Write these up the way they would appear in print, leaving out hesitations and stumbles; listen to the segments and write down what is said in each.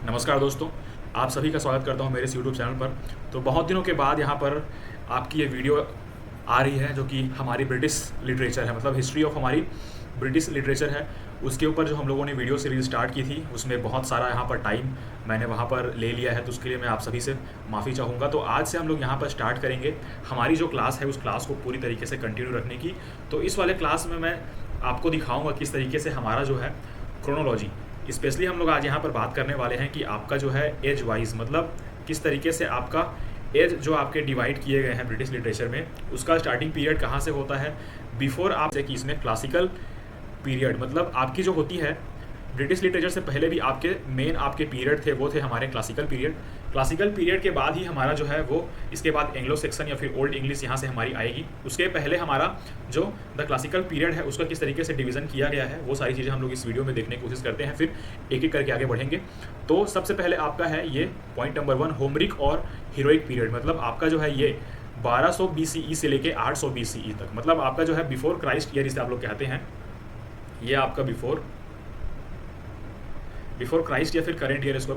नमस्कार दोस्तों, आप सभी का स्वागत करता हूं मेरे इस यूट्यूब चैनल पर। तो बहुत दिनों के बाद यहाँ पर आपकी ये वीडियो आ रही है जो कि हमारी ब्रिटिश लिटरेचर है, मतलब हिस्ट्री ऑफ हमारी ब्रिटिश लिटरेचर है। उसके ऊपर जो हम लोगों ने वीडियो सीरीज स्टार्ट की थी उसमें बहुत सारा यहाँ पर टाइम मैंने वहाँ पर ले लिया है, तो उसके लिए मैं आप सभी से माफ़ी चाहूँगा। तो आज से हम लोग यहाँ पर स्टार्ट करेंगे हमारी जो क्लास है उस क्लास को पूरी तरीके से कंटिन्यू रखने की। तो इस वाले क्लास में मैं आपको दिखाऊँगा किस तरीके से हमारा जो है क्रोनोलॉजी, स्पेशली हम लोग आज यहाँ पर बात करने वाले हैं कि आपका जो है एज वाइज, मतलब किस तरीके से आपका एज जो आपके डिवाइड किए गए हैं ब्रिटिश लिटरेचर में, उसका स्टार्टिंग पीरियड कहाँ से होता है बिफोर आप कि इसमें क्लासिकल पीरियड, मतलब आपकी जो होती है ब्रिटिश लिटरेचर से पहले भी आपके मेन आपके पीरियड थे वो थे हमारे क्लासिकल पीरियड। क्लासिकल पीरियड के बाद ही हमारा जो है वो इसके बाद एंग्लो सेक्सन या फिर ओल्ड इंग्लिश यहाँ से हमारी आएगी। उसके पहले हमारा जो द क्लासिकल पीरियड है उसका किस तरीके से डिवीज़न किया गया है वो सारी चीज़ें हम लोग इस वीडियो में देखने की कोशिश करते हैं, फिर एक एक करके आगे बढ़ेंगे। तो सबसे पहले आपका है ये पॉइंट नंबर 1, होमरिक और हीरोइक पीरियड। मतलब आपका जो है ये 1200 BCE से लेके 800 BCE तक, मतलब आपका जो है बिफोर क्राइस्ट ईयर इसे आप लोग कहते हैं। ये आपका बिफोर क्राइस्ट या फिर करेंट ईयर इसको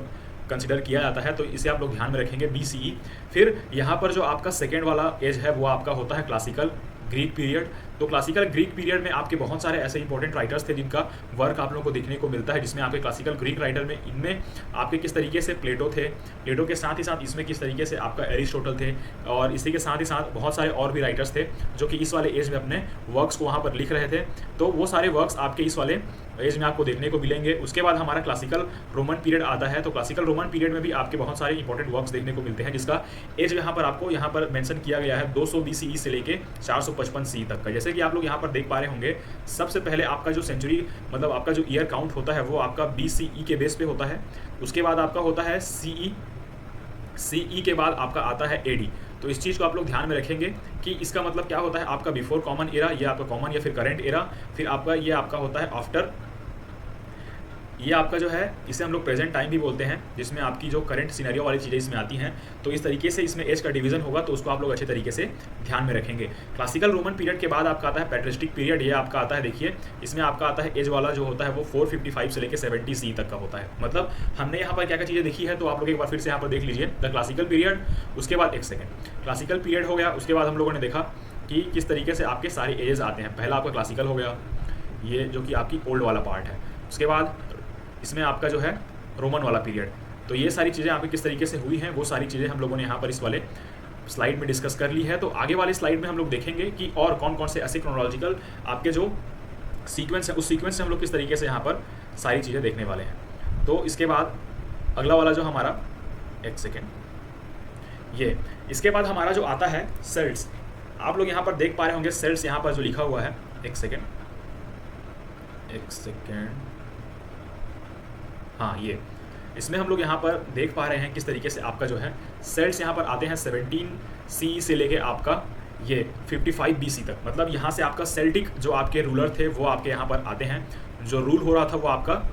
कंसिडर किया जाता है, तो इसे आप लोग ध्यान में रखेंगे BCE। फिर यहाँ पर जो आपका सेकेंड वाला एज है वो आपका होता है क्लासिकल ग्रीक पीरियड। तो क्लासिकल ग्रीक पीरियड में आपके बहुत सारे ऐसे इंपॉर्टेंट राइटर्स थे जिनका वर्क आप लोगों को देखने को मिलता है, जिसमें आपके क्लासिकल ग्रीक राइटर में इनमें आपके किस तरीके से प्लेटो थे, प्लेटो के साथ ही साथ इसमें किस तरीके से आपका एरिस्टोटल थे, और इसी के साथ ही साथ बहुत सारे और भी राइटर्स थे जो कि इस वाले एज में अपने वर्क्स को वहाँ पर लिख रहे थे। तो वो सारे वर्क्स आपके इस वाले एज में आपको देखने को मिलेंगे। उसके बाद हमारा क्लासिकल रोमन पीरियड आता है। तो क्लासिकल रोमन पीरियड में भी आपके बहुत सारे इंपॉर्टेंट वर्क्स देखने को मिलते हैं, जिसका एज यहाँ पर आपको यहाँ पर मेंशन किया गया है 200 BCE से लेके 455 CE तक का। जैसे कि आप लोग यहाँ पर देख पा रहे होंगे, सबसे पहले आपका जो सेंचुरी, मतलब आपका जो ईयर काउंट होता है वो आपका BCE के बेस पे होता है। उसके बाद आपका होता है CE के बाद आपका आता है AD। तो इस चीज़ को आप लोग ध्यान में रखेंगे कि इसका मतलब क्या होता है, आपका बिफोर कॉमन एरा, ये आपका कॉमन या फिर करेंट एरा, फिर आपका ये आपका होता है आफ्टर, ये आपका जो है इसे हम लोग प्रेजेंट टाइम भी बोलते हैं, जिसमें आपकी जो करंट सिनेरियो वाली चीज़ें इसमें आती हैं। तो इस तरीके से इसमें एज का डिवीजन होगा, तो उसको आप लोग अच्छे तरीके से ध्यान में रखेंगे। क्लासिकल रोमन पीरियड के बाद आपका आता है पैट्रिस्टिक पीरियड। ये आपका आता है, देखिए इसमें आपका आता है एज वाला जो होता है वो 455 से लेकर 70 CE तक का होता है। मतलब हमने यहाँ पर क्या क्या चीज़ें देखी है, तो आप लोग एक बार फिर से यहाँ पर देख लीजिए द क्लासिकल पीरियड। उसके बाद एक सेकेंड क्लासिकल पीरियड हो गया। उसके बाद हम लोगों ने देखा कि किस तरीके से आपके सारे एजेस आते हैं। पहला आपका क्लासिकल हो गया, ये जो कि आपकी ओल्ड वाला पार्ट है। उसके बाद इसमें आपका जो है रोमन वाला पीरियड। तो ये सारी चीज़ें आपकी किस तरीके से हुई हैं वो सारी चीज़ें हम लोगों ने यहाँ पर इस वाले स्लाइड में डिस्कस कर ली है। तो आगे वाले स्लाइड में हम लोग देखेंगे कि और कौन कौन से ऐसे क्रोनोलॉजिकल आपके जो सीक्वेंस है उस सीक्वेंस से हम लोग किस तरीके से यहाँ पर सारी चीज़ें देखने वाले हैं। तो इसके बाद अगला वाला जो हमारा, एक सेकेंड, ये इसके बाद हमारा जो आता है सेल्स। आप लोग यहाँ पर देख पा रहे होंगे सेल्स यहाँ पर जो लिखा हुआ है, एक सेकेंड, हाँ ये इसमें हम लोग यहाँ पर देख पा रहे हैं किस तरीके से आपका जो है सेल्स यहाँ पर आते हैं 17 CE से लेके आपका ये 55 BC तक। मतलब यहाँ से आपका सेल्टिक जो आपके रूलर थे वो आपके यहाँ पर आते हैं। जो रूल हो रहा था वो आपका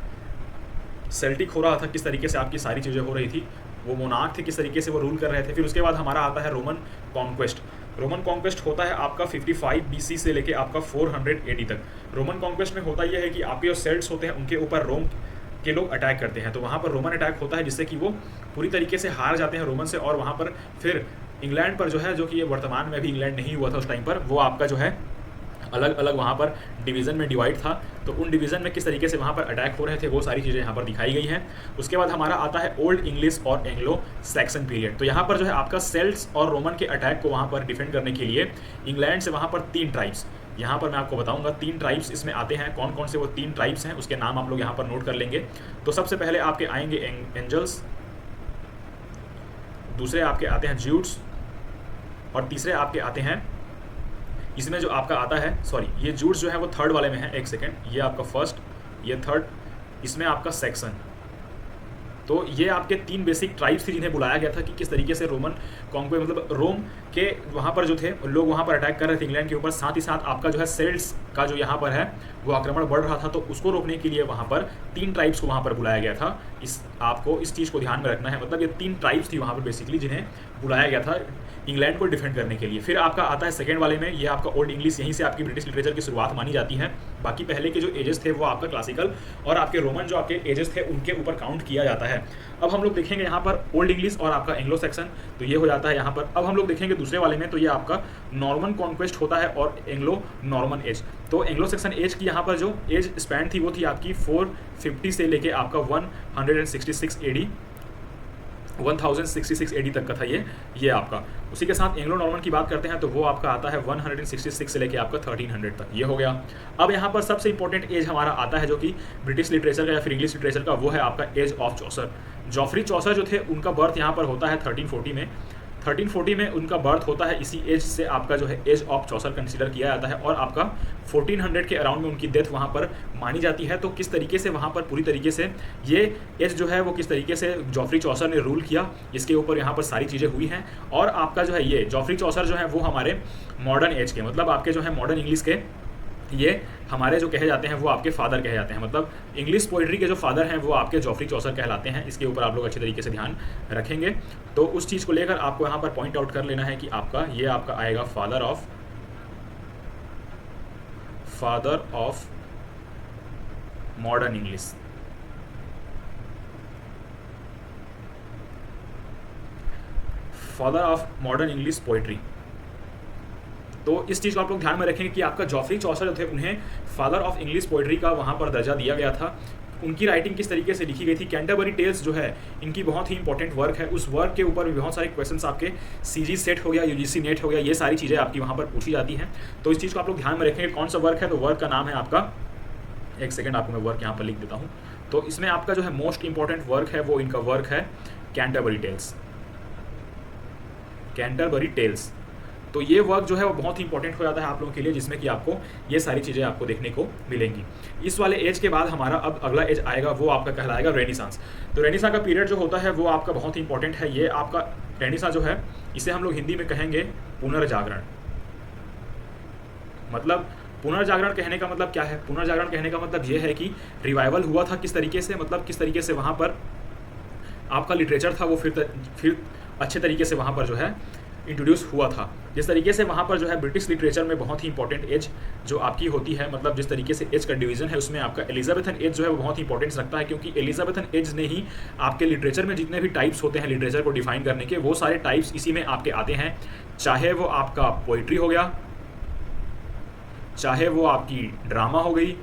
सेल्टिक हो रहा था, किस तरीके से आपकी सारी चीज़ें हो रही थी, वो मोनार्क थे किस तरीके से वो रूल कर रहे थे। फिर उसके बाद हमारा आता है रोमन कॉन्क्वेस्ट। रोमन कॉन्क्वेस्ट होता है आपका 55 BC से लेके आपका 480 तक। रोमन कॉन्क्वेस्ट में होता यह है कि आपके जो सेल्ट्स होते हैं उनके ऊपर रोम के लोग अटैक करते हैं, तो वहाँ पर रोमन अटैक होता है जिससे कि वो पूरी तरीके से हार जाते हैं रोमन से, और वहाँ पर फिर इंग्लैंड पर जो है, जो कि ये वर्तमान में भी इंग्लैंड नहीं हुआ था उस टाइम पर, वो आपका जो है अलग अलग वहाँ पर डिवीज़न में डिवाइड था। तो उन डिवीज़न में किस तरीके से वहाँ पर अटैक हो रहे थे वो सारी चीज़ें यहाँ पर दिखाई गई हैं। उसके बाद हमारा आता है ओल्ड इंग्लिश और एंग्लो सैक्सन पीरियड। तो यहाँ पर जो है आपका सेल्ट्स और रोमन के अटैक को वहाँ पर डिफेंड करने के लिए इंग्लैंड से वहाँ पर 3 ट्राइब्स, यहाँ पर मैं आपको बताऊंगा 3 ट्राइब्स इसमें आते हैं। कौन कौन से वो 3 ट्राइब्स हैं उसके नाम आप लोग यहाँ पर नोट कर लेंगे। तो सबसे पहले आपके आएंगे एंजल्स, दूसरे आपके आते हैं ज्यूट्स, और तीसरे आपके आते हैं, इसमें जो आपका आता है, सॉरी ये जूड्स जो है वो थर्ड वाले में है, एक सेकेंड, ये आपका फर्स्ट, ये थर्ड, इसमें आपका सेक्शन। तो ये आपके 3 बेसिक ट्राइब्स थी जिन्हें बुलाया गया था कि किस तरीके से रोमन कॉन्क्वेस्ट, मतलब रोम के वहाँ पर जो थे लोग वहाँ पर अटैक कर रहे थे इंग्लैंड के ऊपर। साथ ही साथ आपका जो है सेल्ट्स का जो यहाँ पर है वो आक्रमण बढ़ रहा था, तो उसको रोकने के लिए वहाँ पर 3 ट्राइब्स को वहाँ पर बुलाया गया था। आपको इस चीज़ को ध्यान में रखना है। मतलब ये 3 ट्राइब्स थी वहाँ पर बेसिकली जिन्हें बुलाया गया था इंग्लैंड को डिफेंड करने के लिए। फिर आपका आता है सेकेंड वाले में, ये आपका ओल्ड इंग्लिश, यहीं से आपकी ब्रिटिश लिटरेचर की शुरुआत मानी जाती है। बाकी पहले के जो एजेस थे वो आपका क्लासिकल और आपके रोमन जो आपके एजेस थे उनके ऊपर काउंट किया जाता है। अब हम लोग देखेंगे यहाँ पर ओल्ड इंग्लिश और आपका एंग्लो सेक्शन, तो ये हो जाता है यहाँ पर। अब हम लोग देखेंगे दूसरे वाले में, तो ये आपका नॉर्मन कॉन्क्वेस्ट होता है और एंग्लो नॉर्मन एज। तो एंग्लो सेक्शन एज की यहाँ पर जो एज स्पैन थी वो थी आपकी 450 से लेके आपका 166 एडी 1066 एडी तक का था ये आपका। उसी के साथ एंग्लो नॉर्मन की बात करते हैं तो वो आपका आता है 166 से लेके आपका 1300 तक, ये हो गया। अब यहाँ पर सबसे इंपॉर्टेंट एज हमारा आता है जो कि ब्रिटिश लिटरेचर का या फिर इंग्लिश लिटरेचर का, वो है आपका एज ऑफ चौसर। जॉफरी चौसर जो थे उनका बर्थ यहाँ पर होता है 1340 में। 1340 में उनका बर्थ होता है, इसी एज से आपका जो है एज ऑफ चौसर कंसीडर किया जाता है और आपका 1400 के अराउंड में उनकी डेथ वहाँ पर मानी जाती है। तो किस तरीके से वहाँ पर पूरी तरीके से ये एज जो है वो किस तरीके से जॉफरी चौसर ने रूल किया, इसके ऊपर यहाँ पर सारी चीज़ें हुई हैं। और आपका जो है ये जॉफरी चौसर जो है वो हमारे मॉडर्न एज के, मतलब आपके जो है मॉडर्न इंग्लिश के, ये हमारे जो कहे जाते हैं वो आपके फादर कहे जाते हैं, मतलब इंग्लिश पोइट्री के जो फादर हैं वो आपके जॉफरी चौसर कहलाते हैं। इसके ऊपर आप लोग अच्छे तरीके से ध्यान रखेंगे। तो उस चीज़ को लेकर आपको यहाँ पर पॉइंट आउट कर लेना है कि आपका ये आपका आएगा father of modern English. Father of modern English poetry. तो इस चीज़ को आप लोग ध्यान में रखेंगे कि आपका जॉफरी चौसर जो थे उन्हें फादर ऑफ इंग्लिश पोइट्री का वहाँ पर दर्जा दिया गया था। उनकी राइटिंग किस तरीके से लिखी गई थी, कैंटरबरी टेल्स जो है इनकी बहुत ही इंपॉर्टेंट वर्क है। उस वर्क के ऊपर भी बहुत सारे क्वेश्चंस आपके सीजी सेट हो गया, यूजीसी नेट हो गया, ये सारी चीज़ें आपकी वहाँ पर पूछी जाती हैं। तो इस चीज़ को आप लोग ध्यान में रखेंगे। कौन सा वर्क है, तो वर्क का नाम है आपका, एक सेकेंड आपको मैं वर्क यहाँ पर लिख देता हूँ। तो इसमें आपका जो है मोस्ट इंपॉर्टेंट वर्क है वो इनका वर्क है कैंटरबरी टेल्स। तो ये वर्क जो है वो बहुत ही इंपॉर्टेंट हो जाता है आप लोगों के लिए, जिसमें कि आपको ये सारी चीज़ें आपको देखने को मिलेंगी। इस वाले एज के बाद हमारा अब अगला एज आएगा, वो आपका कहलाएगा रेनेसांस। तो रेनेसां का पीरियड जो होता है वो आपका बहुत ही इंपॉर्टेंट है। ये आपका रेनेसां जो है इसे हम लोग हिंदी में कहेंगे पुनर्जागरण। मतलब पुनर्जागरण कहने का मतलब क्या है, पुनर्जागरण कहने का मतलब ये है कि रिवाइवल हुआ था किस तरीके से, मतलब किस तरीके से वहाँ पर आपका लिटरेचर था वो फिर अच्छे तरीके से वहाँ पर जो है इंट्रोड्यूस हुआ था। जिस तरीके से वहाँ पर जो है ब्रिटिश लिटरेचर में बहुत ही इंपॉर्टेंट एज जो आपकी होती है, मतलब जिस तरीके से एज का डिवीजन है उसमें आपका एलिजाबेथन एज जो है वो बहुत ही इंपॉर्टेंस रखता है, क्योंकि एलिजाबेथन एज ने ही आपके लिटरेचर में जितने भी टाइप्स होते हैं लिटरेचर को डिफाइन करने के, वो सारे टाइप्स इसी में आपके आते हैं। चाहे वो आपका पोइट्री हो गया, चाहे वो आपकी ड्रामा हो गई,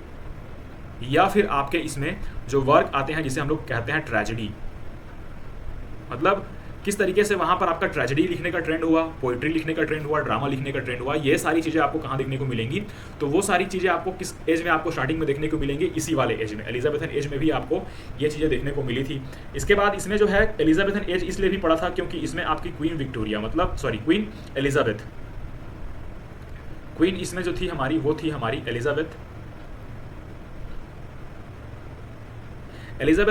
या फिर आपके इसमें जो वर्क आते हैं जिसे हम लोग कहते हैं ट्रेजेडी। मतलब किस तरीके से वहाँ पर आपका ट्रेजेडी लिखने का ट्रेंड हुआ, पोइट्री लिखने का ट्रेंड हुआ, ड्रामा लिखने का ट्रेंड हुआ, ये सारी चीज़ें आपको कहाँ देखने को मिलेंगी। तो वो सारी चीज़ें आपको किस एज में आपको स्टार्टिंग में देखने को मिलेंगी, इसी वाले एज में, एलिजाबेथन एज में भी आपको ये चीज़ें देखने को मिली थी। इसके बाद इसमें जो है एलिजाबेथन एज इसलिए भी पड़ा था क्योंकि इसमें आपकी क्वीन एलिजाबेथ, क्वीन इसमें जो थी हमारी वो थी हमारी एलिजाबेथ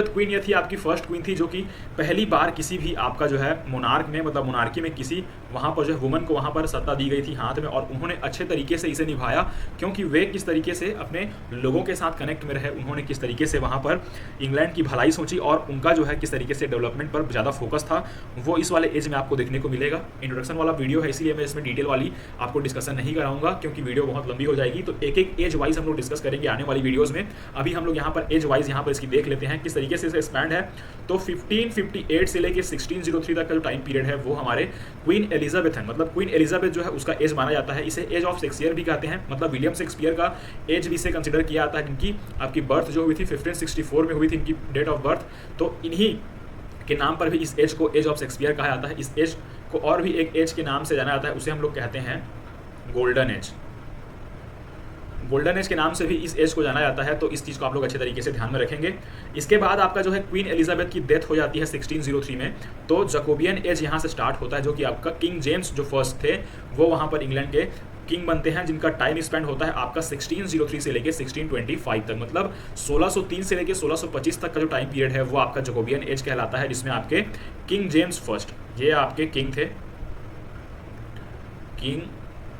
क्वीन। ये थी आपकी फर्स्ट क्वीन थी जो कि पहली बार किसी भी आपका जो है मोनार्क में, मतलब मोनार्की में किसी वहाँ पर जो है वुमन को वहाँ पर सत्ता दी गई थी हाथ में, और उन्होंने अच्छे तरीके से इसे निभाया, क्योंकि वे किस तरीके से अपने लोगों के साथ कनेक्ट में रहे, उन्होंने किस तरीके से वहाँ पर इंग्लैंड की भलाई सोची और उनका जो है किस तरीके से डेवलपमेंट पर ज़्यादा फोकस था, वो इस वाले एज में आपको देखने को मिलेगा। इंट्रोडक्शन वाला वीडियो है इसलिए मैं इसमें डिटेल वाली आपको डिस्कशन नहीं कराऊंगा, क्योंकि वीडियो बहुत लंबी हो जाएगी। तो एक एक एज वाइज हम लोग डिस्कस करेंगे आने वाली वीडियोज़ में। अभी हम लोग यहाँ पर एज वाइज यहाँ पर इसकी देख लेते हैं किस तरीके से इसे स्पैंड है। तो 1558 से लेके 1603 तक का जो टाइम पीरियड है वो हमारे क्वीन एलिजाबेथ है, मतलब क्वीन एलिजाबेथ जो है उसका एज माना जाता है। इसे एज ऑफ शेक्सपियर भी कहते हैं, मतलब विलियम शेक्सपियर का एज भी इसे कंसिडर किया जाता है, जिनकी आपकी बर्थ जो हुई थी 1564 में हुई थी, इनकी डेट ऑफ बर्थ। तो इन्हीं के नाम पर भी इस एज को एज ऑफ शेक्सपियर कहा जाता है। इस एज को और भी एक एज के नाम से जाना जाता है, उसे हम लोग कहते हैं गोल्डन एज। गोल्डन एज के नाम से भी इस एज को जाना जाता है। तो इस चीज़ को आप लोग अच्छे तरीके से ध्यान में रखेंगे। इसके बाद आपका जो है क्वीन एलिजाबेथ की डेथ हो जाती है 1603 में। तो जकोबियन एज यहाँ से स्टार्ट होता है, जो कि आपका किंग जेम्स जो फर्स्ट थे वो वहाँ पर इंग्लैंड के किंग बनते हैं, जिनका टाइम स्पेंड होता है आपका 1603 से लेके 1625 तक, मतलब 1603 से लेके 1625 तक का जो टाइम पीरियड है वो आपका जकोबियन एज कहलाता है, जिसमें आपके किंग जेम्स फर्स्ट, ये आपके किंग थे, किंग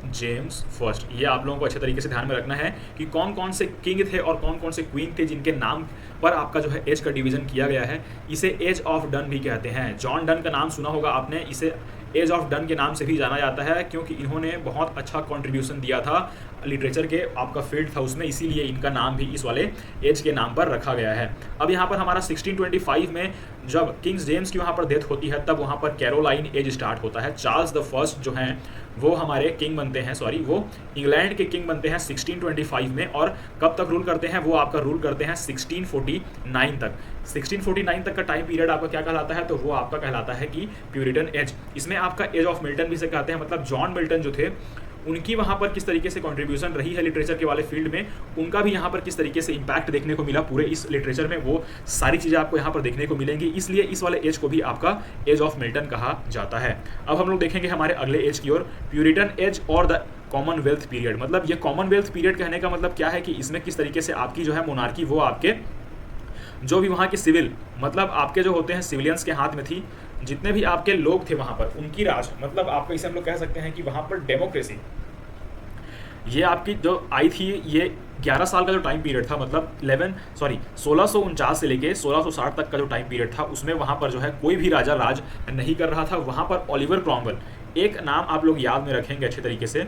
जेम्स फर्स्ट। ये आप लोगों को अच्छे तरीके से ध्यान में रखना है कि कौन कौन से किंग थे और कौन कौन से क्वीन थे जिनके नाम पर आपका जो है एज का डिवीजन किया गया है। इसे एज ऑफ डन भी कहते हैं। जॉन डन का नाम सुना होगा आपने, इसे एज ऑफ डन के नाम से भी जाना जाता है, क्योंकि इन्होंने बहुत अच्छा कंट्रीब्यूशन दिया था लिटरेचर के आपका फील्ड था उसमें, इसीलिए इनका नाम भी इस वाले एज के नाम पर रखा गया है। अब यहाँ पर हमारा 1625 में जब किंग्स जेम्स की वहाँ पर डेथ होती है, तब वहाँ पर कैरोलाइन एज स्टार्ट होता है। चार्ल्स द फर्स्ट जो हैं वो हमारे किंग बनते हैं, वो इंग्लैंड के किंग बनते हैं 1625 में, और कब तक रूल करते हैं, वो आपका रूल करते हैं 1649 तक। 1649 तक का टाइम पीरियड आपका क्या कहलाता है, तो वो आपका कहलाता है कि प्यूरिटन एज। इसमें आपका एज ऑफ मिल्टन भी से कहते हैं, मतलब जॉन मिल्टन जो थे उनकी वहाँ पर किस तरीके से कंट्रीब्यूशन रही है लिटरेचर के वाले फील्ड में, उनका भी यहाँ पर किस तरीके से इम्पैक्ट देखने को मिला पूरे इस लिटरेचर में, वो सारी चीज़ें आपको यहाँ पर देखने को मिलेंगी। इसलिए इस वाले एज को भी आपका एज ऑफ मिल्टन कहा जाता है। अब हम लोग देखेंगे हमारे अगले एज की ओर, प्यूरिटन एज और द कॉमनवेल्थ पीरियड। मतलब ये कॉमनवेल्थ पीरियड कहने का मतलब क्या है कि इसमें किस तरीके से आपकी जो है मोनार्की वो आपके जो भी वहाँ के सिविल मतलब आपके जो होते हैं सिविलियंस के हाथ में थी, जितने भी आपके लोग थे वहाँ पर उनकी राज, मतलब आपको इसे हम लोग कह सकते हैं कि वहाँ पर डेमोक्रेसी ये आपकी जो आई थी, ये 11 साल का जो टाइम पीरियड था, मतलब 1649 से लेके 1660 तक का जो टाइम पीरियड था, उसमें वहाँ पर जो है कोई भी राजा राज नहीं कर रहा था। वहाँ पर ओलिवर क्रॉमवेल, एक नाम आप लोग याद में रखेंगे अच्छे तरीके से,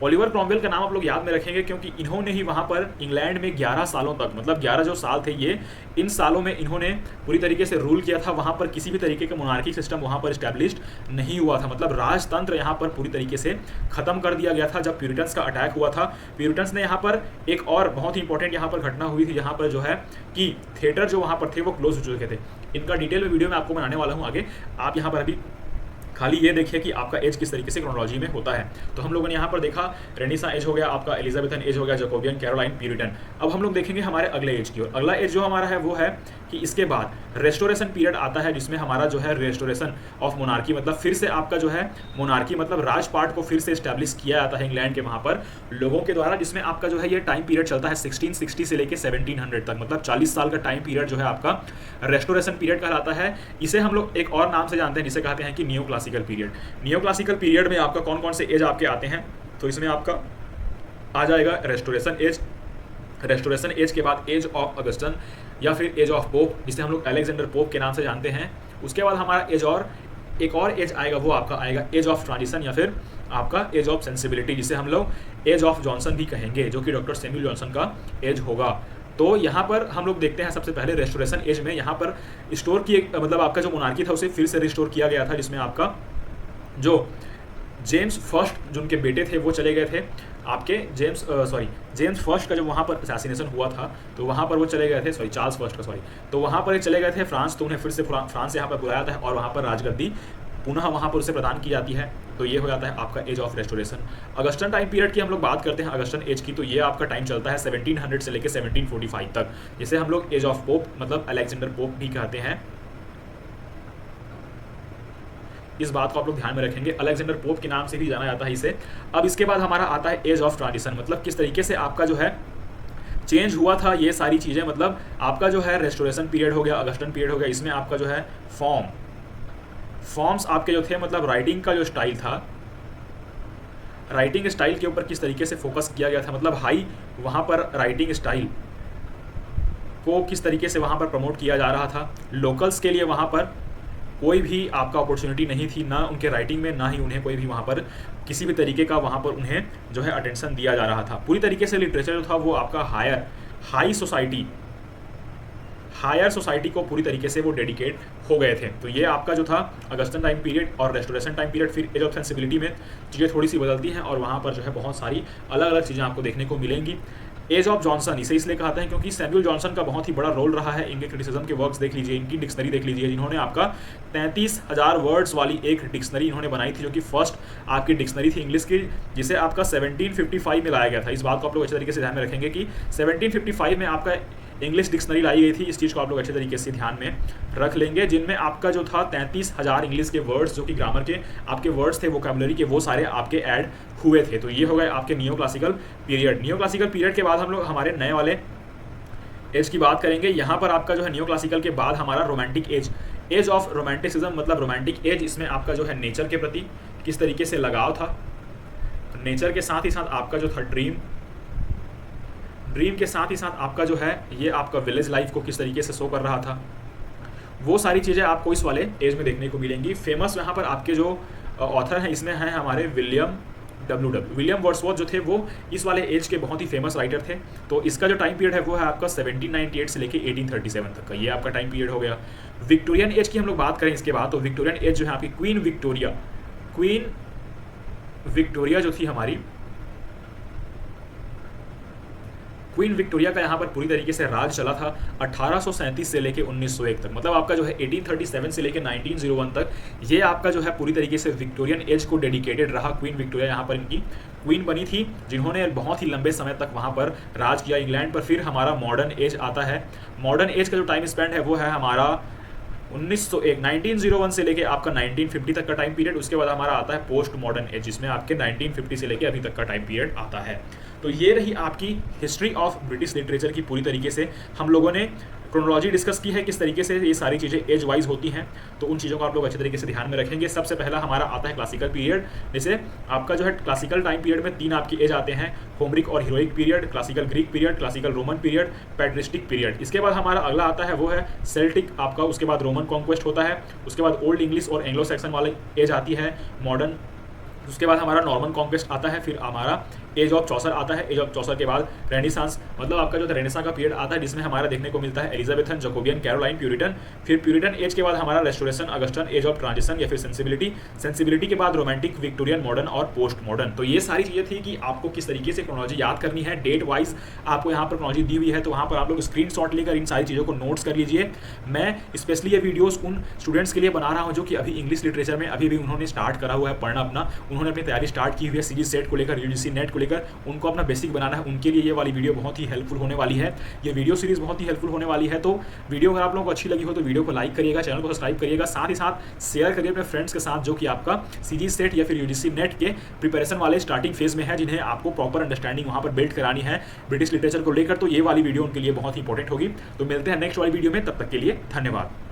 ओलिवर क्रॉमवेल का नाम आप लोग याद में रखेंगे, क्योंकि इन्होंने ही वहाँ पर इंग्लैंड में 11 सालों तक, मतलब 11 जो साल थे ये, इन सालों में इन्होंने पूरी तरीके से रूल किया था। वहाँ पर किसी भी तरीके का मोनार्किक सिस्टम वहाँ पर इस्टेब्लिश्ड नहीं हुआ था, मतलब राजतंत्र यहाँ पर पूरी तरीके से खत्म कर दिया गया था जब प्यूरिटन्स का अटैक हुआ था। प्यूरिटन्स ने यहाँ पर एक और बहुत ही इंपॉर्टेंट यहाँ पर घटना हुई थी, जहाँ पर जो है कि थिएटर जो वहाँ पर थे वो क्लोज हो चुके थे। इनका डिटेल में वीडियो में आपको बनाने वाला हूँ आगे, आप यहाँ पर अभी खाली ये देखिए कि आपका एज किस तरीके से क्रोनोलॉजी में होता है। तो हम लोगों ने यहाँ पर देखा रेनेसां एज हो गया, आपका एलिजाबेथन एज हो गया, जैकोबियन, कैरोलाइन, प्यूरिटन। अब हम लोग देखेंगे हमारे अगले एज की ओर। अगला एज जो हमारा है वो है कि इसके बाद रेस्टोरेशन पीरियड आता है, जिसमें हमारा जो है रेस्टोरेशन ऑफ मोनार्की, मतलब फिर से आपका जो है मोनार्की मतलब राजपाट को फिर से इस्टेब्लिश किया जाता है इंग्लैंड के वहाँ पर लोगों के द्वारा, जिसमें आपका जो है ये टाइम पीरियड चलता है 1660 से लेकर 1700 तक, मतलब 40 साल का टाइम पीरियड जो है आपका रेस्टोरेशन पीरियड कहलाता है। इसे हम लोग एक और नाम से जानते हैं, जिसे कहते हैं कि neo classical period. Neo classical period में आपका कौन कौन से एज आपके आते हैं, तो इसमें आपका आ जाएगा रेस्टोरेशन एज। रेस्टोरेशन एज के बाद एज ऑफ अगस्टन या फिर एज ऑफ पोप, जिसे हम लोग अलेक्जेंडर पोप के नाम से जानते हैं। उसके बाद हमारा एज और एक और एज आएगा, वो आपका आएगा एज ऑफ ट्रांजिशन या फिर आपका एज ऑफ सेंसिबिलिटी, जिसे हम लोग एज ऑफ जॉनसन भी कहेंगे, जो कि डॉक्टर सैमुअल जॉनसन का एज होगा। तो यहाँ पर हम लोग देखते हैं सबसे पहले रेस्टोरेशन एज में यहाँ पर स्टोर की मतलब आपका जो मोनार्की था उसे फिर से रिस्टोर किया गया था, जिसमें आपका जो जेम्स फर्स्ट जो उनके बेटे थे वो चले गए थे आपके जेम्स फर्स्ट का जो वहाँ पर असैसिनेशन हुआ था, तो वहाँ पर वो चले गए थे, चार्ल्स फर्स्ट का तो वहाँ पर चले गए थे फ्रांस, तो उन्हें फिर से फ्रांस से यहाँ पर बुलाया जाता है और वहाँ पर राजगद्दी पुनः वहाँ पर उसे प्रदान की जाती है। तो ये हो जाता है आपका age of restoration. Augustan time period की हम लोग बात करते हैं, अगस्टन एज की, तो ये आपका टाइम चलता है 1700 से लेकर 1745 तक, जिसे हम लोग एज ऑफ पोप मतलब अलेक्जेंडर पोप भी कहते हैं। इस बात को आप लोग ध्यान में रखेंगे, अलेक्जेंडर पोप के नाम से भी जाना जाता है इसे। अब इसके बाद हमारा आता है एज ऑफ ट्रांजिशन, मतलब किस तरीके से आपका जो है चेंज हुआ था ये सारी चीज़ें, मतलब आपका जो है रेस्टोरेशन पीरियड हो गया, अगस्टन पीरियड हो गया, इसमें आपका जो है फॉर्म्स आपके जो थे, मतलब राइटिंग का जो स्टाइल था, राइटिंग स्टाइल के ऊपर किस तरीके से फोकस किया गया था, मतलब हाई वहाँ पर राइटिंग स्टाइल को किस तरीके से वहाँ पर प्रमोट किया जा रहा था। लोकल्स के लिए वहाँ पर कोई भी आपका अपॉर्चुनिटी नहीं थी, ना उनके राइटिंग में, ना ही उन्हें कोई भी वहाँ पर किसी भी तरीके का वहाँ पर उन्हें जो है अटेंशन दिया जा रहा था। पूरी तरीके से लिटरेचर जो था वो आपका हायर सोसाइटी को पूरी तरीके से वो डेडिकेट हो गए थे। तो ये आपका जो था अगस्टन टाइम पीरियड और रेस्टोरेशन टाइम पीरियड। फिर एज ऑफ सेंसिबिलिटी में चीज़ें थोड़ी सी बदलती हैं और वहाँ पर जो है बहुत सारी अलग अलग चीज़ें आपको देखने को मिलेंगी। एज ऑफ जॉनसन इसे इसलिए कहते हैं क्योंकि सैमुअल जॉनसन का बहुत ही बड़ा रोल रहा है। इनके क्रिटिसिज्म के वर्क्स देख लीजिए, इनकी डिक्शनरी देख लीजिए, जिन्होंने आपका 33,000 वर्ड्स वाली एक डिक्शनरी इन्होंने बनाई थी, जो कि फर्स्ट आपकी डिक्शनरी थी इंग्लिश की, जिसे आपका 1755 में लाया गया था। इस बात को आप लोग अच्छे तरीके से ध्यान में रखेंगे कि 1755 में आपका इंग्लिश डिक्शनरी लाई गई थी। इस चीज़ को आप लोग अच्छे तरीके से ध्यान में रख लेंगे, जिनमें आपका जो था 33,000 इंग्लिश के वर्ड्स, जो कि ग्रामर के आपके वर्ड्स थे, वोकैबुलरी के, वो सारे आपके ऐड हुए थे। तो ये हो गए आपके neo classical period. Neo classical period के बाद हम लोग हमारे नए वाले एज की बात करेंगे। यहाँ पर आपका जो है नियो क्लासिकल के बाद हमारा romantic age, age of romanticism मतलब रोमांटिक एज। इसमें आपका जो है नेचर के प्रति किस तरीके से लगाव था, नेचर के साथ ही साथ आपका जो था ड्रीम के साथ ही साथ आपका जो है ये आपका विलेज लाइफ को किस तरीके से शो कर रहा था, वो सारी चीज़ें आपको इस वाले एज में देखने को मिलेंगी। फेमस यहाँ पर आपके जो ऑथर हैं इसमें हैं हमारे विलियम वर्ड्सवर्थ जो थे वो इस वाले एज के बहुत ही फेमस राइटर थे। तो इसका जो टाइम पीरियड है वो है आपका 1798 से लेके 1837 तक का, ये आपका टाइम पीरियड हो गया। विक्टोरियन एज की हम लोग बात करें इसके बाद, तो विक्टोरियन एज जो है आपकी क्वीन विक्टोरिया जो थी हमारी, क्वीन विक्टोरिया का यहाँ पर पूरी तरीके से राज चला था 1837 से लेके 1901 तक। मतलब आपका जो है 1837 से लेके 1901 तक ये आपका जो है पूरी तरीके से विक्टोरियन एज को डेडिकेटेड रहा। क्वीन विक्टोरिया यहाँ पर इनकी क्वीन बनी थी जिन्होंने बहुत ही लंबे समय तक वहाँ पर राज किया इंग्लैंड पर। फिर हमारा मॉडर्न एज आता है। मॉडर्न एज का जो टाइम स्पेंड है वो है हमारा 1901 से लेके आपका 1950 तक का टाइम पीरियड। उसके बाद हमारा आता है पोस्ट मॉडर्न एज जिसमें आपके 1950 से लेके अभी तक का टाइम पीरियड आता है। तो ये रही आपकी हिस्ट्री ऑफ ब्रिटिश लिटरेचर की पूरी तरीके से। हम लोगों ने क्रोनोलॉजी डिस्कस की है किस तरीके से ये सारी चीज़ें एज वाइज होती हैं, तो उन चीज़ों को आप लोग अच्छे तरीके से ध्यान में रखेंगे। सबसे पहला हमारा आता है क्लासिकल पीरियड। जैसे आपका जो है क्लासिकल टाइम पीरियड में 3 आपकी एज आते हैं, होमरिक और heroic period, classical Greek period, classical Roman period, patristic period. इसके बाद हमारा अगला आता है वो है सेल्टिक आपका, उसके बाद रोमन कॉन्क्वेस्ट होता है, उसके बाद ओल्ड इंग्लिश और एंग्लो सैक्सन वाली एज आती है मॉडर्न, उसके बाद हमारा नॉर्मन कॉन्क्वेस्ट आता है, फिर हमारा एज ऑफ चौसर आता है। एज ऑफ चौसर के बाद रेनेसांस, मतलब आपका जो रेनेसां का पीरियड आता है जिसमें हमारा देखने को मिलता है एलिजाबेथन, जकोबियन, कैरोलाइन, प्यूरिटन। फिर प्यूरिटन एज के बाद हमारा restoration, Augustan, age of transition या फिर सेंसिबिलिटी के बाद रोमांटिक, विक्टोरियन, मॉडर्न और पोस्ट मॉडर्न। तो ये सारी चीज़ें थी कि आपको किस तरीके से क्रोनोलॉजी याद करनी है। डेट वाइज आपको यहाँ पर क्रोनोलॉजी दी हुई है, तो वहाँ पर आप लोग स्क्रीनशॉट लेकर इन सारी चीज़ों को नोट्स कर लीजिए। मैं स्पेशली ये वीडियोस उन स्टूडेंट्स के लिए बना रहा हूँ जो कि अभी इंग्लिश लिटरेचर में अभी भी उन्होंने स्टार्ट करा हुआ है पढ़ना अपना, उन्होंने अपनी तैयारी स्टार्ट की हुई है सीजी सेट को लेकर, यूजीसी नेट को लेकर, उनको अपना बेसिक बनाना है। उनके लिए ये वाली वीडियो बहुत ही हेल्पफुल होने वाली है। ये वीडियो सीरीज बहुत ही हेल्पफुल होने वाली है। तो वीडियो अगर आप लोगों को अच्छी लगी हो तो वीडियो को लाइक करिएगा, चैनल को सब्सक्राइब करिएगा, साथ ही साथ शेयर करिए अपने फ्रेंड्स के साथ जो कि आपका सीजी सेट या फिर यूजीसी नेट के प्रिपरेशन वाले स्टार्टिंग फेज में है, जिन्हें आपको प्रॉपर अंडरस्टैंडिंग वहाँ पर बिल्ड करानी है ब्रिटिश लिटरेचर को लेकर। तो ये वाली वीडियो उनके लिए बहुत ही इंपॉर्टेंट होगी। तो मिलते हैं नेक्स्ट वाली वीडियो में, तब तक के लिए धन्यवाद।